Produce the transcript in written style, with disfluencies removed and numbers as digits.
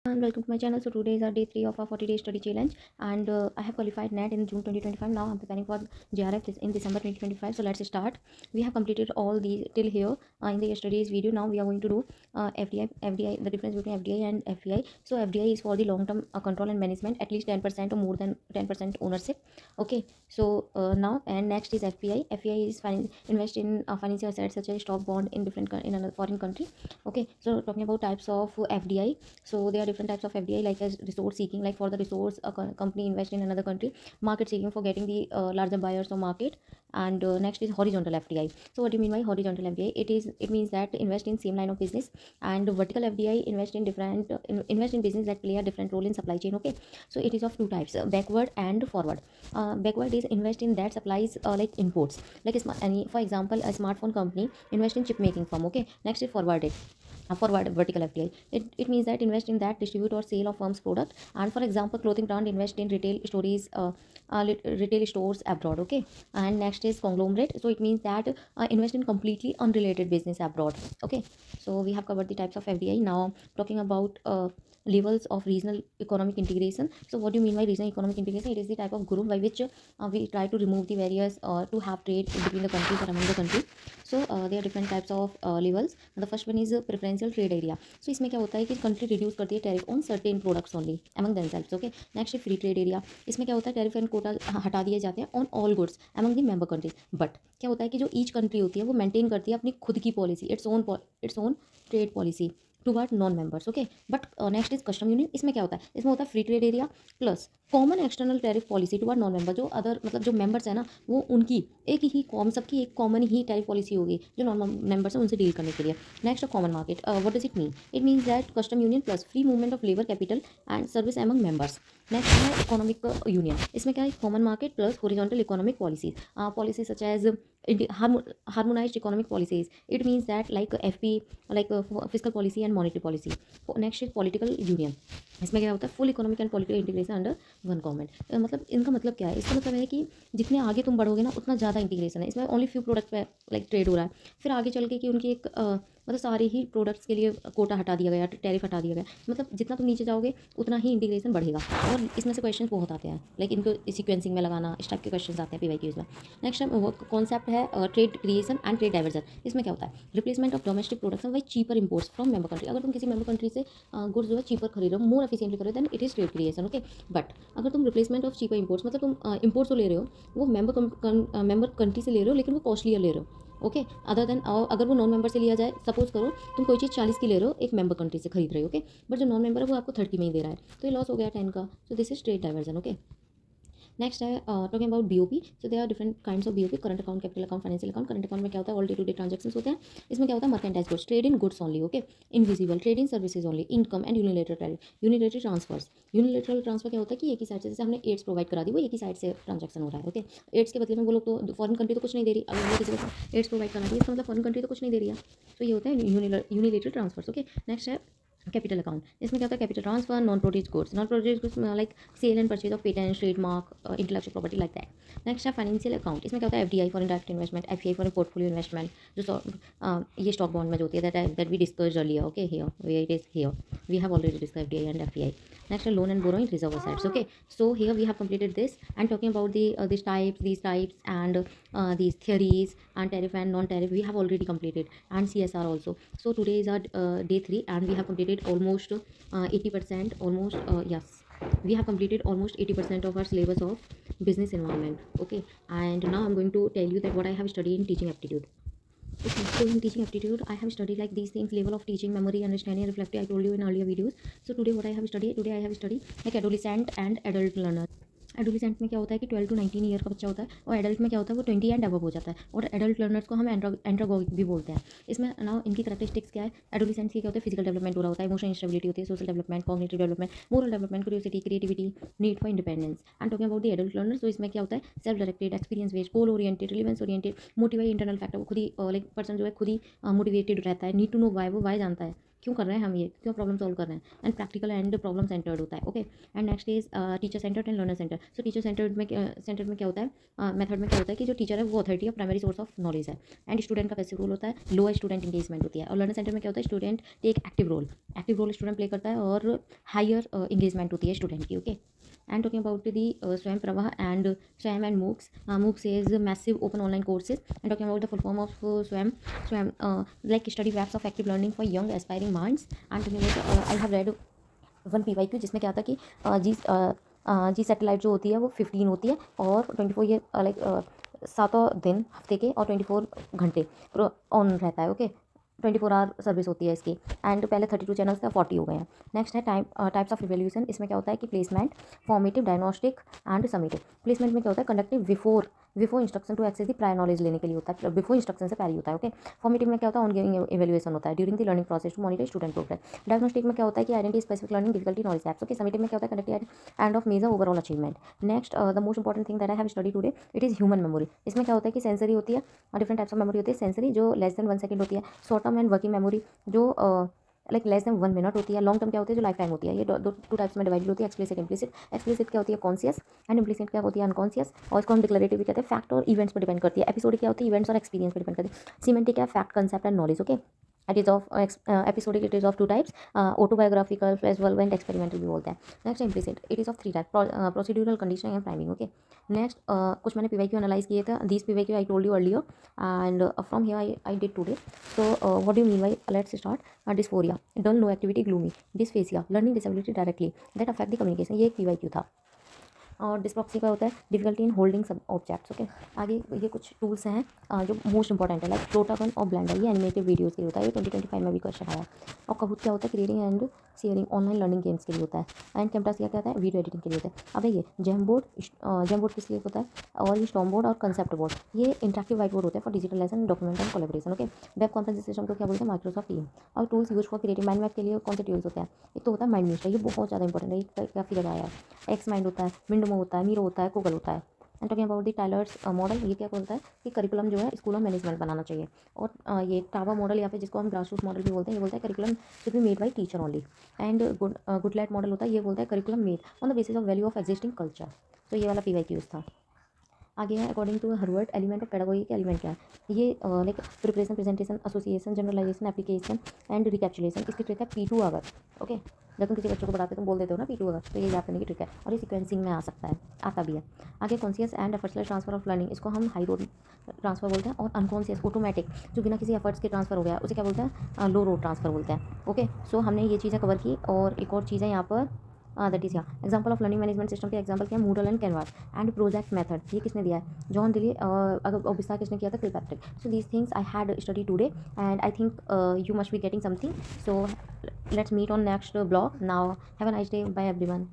And welcome to my channel. So today is our day 3 of our 40-day study challenge, and I have qualified NET in June 2025. Now I'm preparing for JRF in December 2025. So let's start. We have completed all the till here in the yesterday's video. Now we are going to do FDI, the difference between FDI and FEI. So FDI is for the long-term control and management, at least 10% or more than 10% ownership. Okay. So now and next is FPI. FEI is invest in financial assets such as stock, bond in in another foreign country. Okay. So talking about types of FDI. So there are different types of FDI, like as resource seeking, like for the resource a company invest in another country. Market seeking, for getting the larger buyers or market. And next is horizontal FDI. So what do you mean by horizontal FDI? It means that invest in same line of business. And vertical FDI invest in different invest in business that play a different role in supply chain. Okay, so it is of two types, backward and forward. Backward is invest in that supplies like imports, like for example a smartphone company invest in chip making firm. Okay, next is forwarded. Forward vertical FDI. It means that invest in that distribute or sale of firm's product. And for example, clothing brand invest in retail stores abroad. Okay, and next is conglomerate. So it means that invest in completely unrelated business abroad. Okay, so we have covered the types of FDI. Now talking about levels of regional economic integration. So what do you mean by regional economic integration? It is the type of group by which we try to remove the barriers to have trade between the countries or among the countries. So there are different types of levels. The first one is preferential trade area. So इसमें क्या होता है कि country reduce करती है tariff on certain products only among themselves. Okay, next है free trade area. इसमें क्या होता है tariff and quota हटा दिए जाते हैं on all goods among the member countries. But क्या होता है कि जो each country होती है वो maintain करती है अपनी खुद की policy, its own trade policy toward non members. Okay, but next is custom union. इसमें क्या होता है? इसमें होता है free trade area plus common external tariff policy toward non member. जो अदर मतलब जो मेंबर्स है ना, वो उनकी एक ही सबकी एक कॉमन ही टैरिफ पॉलिसी होगी जो नॉन मेंबर्स है उनसे डील करने के लिए. Next common market. What does it mean? It means that custom union plus free movement of labour capital and service among members. Next है इकोनॉमिक यूनियन. इसमें क्या है? Common market plus horizontal economic policies. Policies such as harmonized economic policies. It means that like FP, like fiscal policy and monetary policy. Next is political union. इसमें क्या होता है? Full economic and political integration under one government. मतलब इनका मतलब क्या है? इसका मतलब है कि जितने आगे तुम बढ़ोगे ना उतना ज़्यादा इंटीग्रेशन है. इसमें ओनली फ्यू प्रोडक्ट पे लाइक ट्रेड हो रहा है. फिर आगे चल के कि उनकी एक मतलब सारे ही प्रोडक्ट्स के लिए कोटा हटा दिया गया, टैरिफ हटा दिया गया. मतलब जितना तुम नीचे जाओगे उतना ही इंटीग्रेशन बढ़ेगा. और इसमें से क्वेश्चन बहुत आते हैं, लाइक इनको सीक्वेंसिंग में लगाना, इस टाइप के क्वेश्चन आते हैं PYQs में. नेक्स्ट वो कॉन्सेप्ट है trade creation and trade diversion. इसमें क्या होता है? Replacement of domestic production by cheaper imports from member country. अगर तुम किसी मेंबर कंट्री से गुड्स जो है चीपर खरीद रहे हो, मोर एफिशिएंटली करो, then it is trade creation. Okay, but अगर तुम रिप्लेसमेंट ऑफ चीपर इंपोर्ट्स मतलब तुम इंपोर्ट्स तो ले रहे हो, वो मेंबर कंट्री से ले रहे हो लेकिन वो कॉस्टलियर ले रहे हो. ओके, अदर देन अगर वो नॉन मेंबर से लिया जाए, सपोज करो तुम कोई चीज़ 40 की ले रहे हो, एक मेंबर कंट्री से खरीद रहे हो. ओके, बट जो नॉन मेंबर है वो आपको 30 में ही दे रहा है, तो ये लॉस हो गया 10 का. So this is trade diversion. Okay, next है talking about BOP. So they are different kinds of BOP. Current account, capital account, financial account. Current account में क्या होता है? All day to day transaction होते हैं. इसमें क्या होता है? Merchandise goods, trade in goods only. Okay, invisible trade in services only, income and unilateral trade, unilateral transfers. Unilateral transfer क्या होता है कि एक ही साइड से, जैसे हमने एड्स प्रोवाइड करा दी, वो एक ही साइड से ट्रांजेक्शन हो रहा है. ओके, एड्स के बदले में वो लोग तो फॉरेन कंट्री तो कुछ नहीं दे रही. अगर वो किसी को एड्स प्रोवाइड करा दी, इसका मतलब फॉरेन कंट्री तो कुछ नहीं दे रही है. तो ये होता है यूनिलेटरल ट्रांसफर्स. ओके, नेक्स्ट है कैपिटल अकाउंट. इसमें क्या होता है? Capital transfer, non produce goods. Non produce goods like sale and purchase of patent, trademark, intellectual property, like that. Next है फाइनेंशियल अकाउंट. इसमें क्या होता है? FDI for direct investment, FPI for portfolio investment. जो ये स्टॉक बॉन्ड में जो होती है, that we discussed earlier. Okay, here where it is, here we have already discussed FDI and FPI. Next, loan and borrowing, reserve assets. Okay, so here we have completed this and talking about these types and these theories and tariff and non-tariff we have already completed, and CSR also. So today is our day 3 and we have completed almost 80%. Almost yes, we have completed almost 80% of our syllabus of business environment. Okay, and now I'm going to tell you that what I have studied in teaching aptitude. Okay, so in teaching aptitude, I have studied like these things: level of teaching, memory, understanding, reflective. I told you in earlier videos. So today, what I have studied, today I have studied like adolescent and adult learner. Adolescent में क्या होता है कि 12 to 19 year का बच्चा होता है, और एडल्ट में क्या होता है वो 20 एंड अबव हो जाता है. और एडल्ट लर्नर्स को हम एंड्रागोगिक भी बोलते हैं. इसमें नाउ इनकी करेक्टरिस्टिक्स क्या है? एडोलिसेंट्स की क्या होता है? फिजिकल डेवलपमेंट हो रहा होता है, इमोशनल स्टेबिलिटी होती है, social development, cognitive development, moral development, curiosity, creativity, need for independence. And talking about the adult learners, तो इसमें क्या होता है? Self directed, experience based, goal oriented, relevance oriented, motivate internal factor. वो खुद ही लाइक पर्सन जो है खुद ही मोटिवेटेड रहता है. नीड टू नो वाई, वो वाई जानता है क्यों कर रहे हैं हम, ये क्यों प्रॉब्लम सॉल्व कर रहे हैं, and practical and problem centred होता है। Okay, and next is teacher centred and learner centre. So teacher centred में क्या होता है, मेथड में क्या होता है कि जो टीचर है वो अथॉरिटी और प्राइमरी सोर्स ऑफ नॉलेज है, एंड स्टूडेंट का पैसिव रोल होता है, लो स्टूडेंट इंगेजमेंट होती है। और लर्नर सेंटर में क्या होता है, student take active role student play करता है और हायर इंगेजमेंट होती है स्टूडेंट की। Okay, and talking about the Swayam Prabha and Swayam and MOOCs. MOOCs is massive open online courses, and talking about the full form of Swayam like study webs of active learning for young aspiring minds. And talking about I have read one PYQ जिसमें क्या था कि जी satellite जो होती है वो 15 होती है और 24 ये लाइक 7 दिन हफ्ते के और 24 घंटे ऑन रहता है। ओके, 24 आवर सर्विस होती है इसकी, एंड पहले 32 चैनल्स थे, 40 हो गए हैं। नेक्स्ट है टाइप्स ऑफ इवैल्यूएशन। इसमें क्या होता है कि placement, formative, diagnostic and summative. Placement में क्या होता है, conductive before instruction to access the prior knowledge लेने के लिए होता है, बिफोर इंस्ट्रक्शन से पहले होता है। ओके, फॉर्मेटिव में क्या होता है, ऑनगोइंग इवैल्यूएशन होता है during the learning process to monitor student progress. Diagnostic में क्या होता है कि identity specific learning difficulty knowledge gaps. Okay, summative में क्या होता है, conduct at end of major overall achievement. Next the most important thing that I have study today, it is human memory. इसमें क्या होता है कि सेंसरी होती है, डिफरेंट टाइप्स ऑफ मेमोरी होती है। सेंसरी जो लेस देन 1 सेकंड होती है, short term and working memory जो लाइक लेस देन 1 मिनट होती है। लॉन्ग टर्म क्या होती है, जो लाइफ टाइम होती है। ये टू टाइप्स में डिवाइडेड होती है, एक्सप्लिसिट इम्प्लिसिट। एक्सप्लिसिट क्या होती है, कॉन्शियस, एंड इम्प्लिसिट क्या होती है, अनकॉन्शियस। और इसको हम डिक्लेरेटिव भी कहते हैं, फैक्ट और इवेंट्स पर डिपेंड करती है। एपिसोडिक क्या होती है, इवेंट्स और एक्सपीरियंस पर डिपेंड करती है। सीमेंटिक क्या है, fact, concept and knowledge. Okay, it is of episodic, it is of two types, autobiographical as well and experimental भी बोलते हैं। Next implicit, it is of three types, procedural, conditioning and priming। Okay, next कुछ मैंने PYQ analyse किए थे, these PYQ I told you earlier and from here I did today। so what do you mean by, let's start। dysphoria, dull, no activity, gloomy। dysphasia, learning disability directly that affect the communication, ये एक PYQ था। और डिस्प्रॉक्सी का होता है difficulty in holding सब objects. Okay, आगे ये कुछ टूल्स हैं जो मोस्ट इंपॉर्टेंट है, लाइक फ्लोटागन और ब्लेंडर। ये एनिमेटेड वीडियोस के लिए होता है, ये 2025 में भी क्वेश्चन आया। और कहूत क्या होता है, creating and sharing online learning games के लिए होता है। एंड कैमटास क्या कहता है, वीडियो एडिटिंग के लिए होता है। अब ये जेम बोर्ड किस लिए होता है, और ये स्टॉम बोर्ड और कंसेप्ट बोर्ड, ये इंटरेक्टिव वाइट बोर्ड होता है for digital lesson, document and collaboration. Okay, web conference system को क्या बोलते हैं, माइक्रोसॉफ्ट टीम। और tools use for creative mind map के लिए कौन से टूल्स होते हैं, एक तो होता है माइंड मिस्टर, ये बहुत ज़्यादा इंपॉर्टेंट है, ये काफ़ी ज़्यादा आया है। एक्स माइंड होता है, विंडोमो होता है, मीरो होता है, गूगल होता है। And talking about the Tyler's model, ये क्या बोलता है कि करिकुलम जो है स्कूल ऑफ मैनेजमेंट बनाना चाहिए। और ये टावा मॉडल या फिर जिसको हम ग्रासरूट मॉडल भी बोलते हैं, ये बोलता है curriculum should be made by teacher only. And Goodlad model होता है, ये बोलता है curriculum made on the basis of value of existing culture. तो ये वाला PYQ था। आगे है according to Herbart, element of pedagogy के एलिमेंट क्या है, ये like preparation, presentation, association, generalisation, application and recapitulation. इसकी ट्रिक है P2 अगर। ओके, जब तुम किसी बच्चों को बताते तुम बोल देते हो ना P2 अगर, तो ये याद करने की ट्रिक है, और ये सीक्वेंसिंग में आ सकता है, आता भी है। आगे conscious and effortless transfer of learning, इसको हम हाई रोड ट्रांसफर बोलते हैं। और अनकॉन्शियस ऑटोमेटिक जो बिना किसी एफर्ट्स के ट्रांसफर हो गया उसे क्या बोलते हैं, लो रोड ट्रांसफर बोलते हैं। ओके, सो हमने ये चीज़ें कवर की, और एक और चीज़ है यहाँ पर, दैट इज यहाँ example of learning management system के एग्जांपल क्या है, Moodle and canvas and project method. ये किसने दिया है, जॉन दिली, अगर विस्तार किसने किया था, Kilpatrick. So these things I had study today and I think you must be getting something. So let's meet on next blog. Now have a nice day, bye everyone.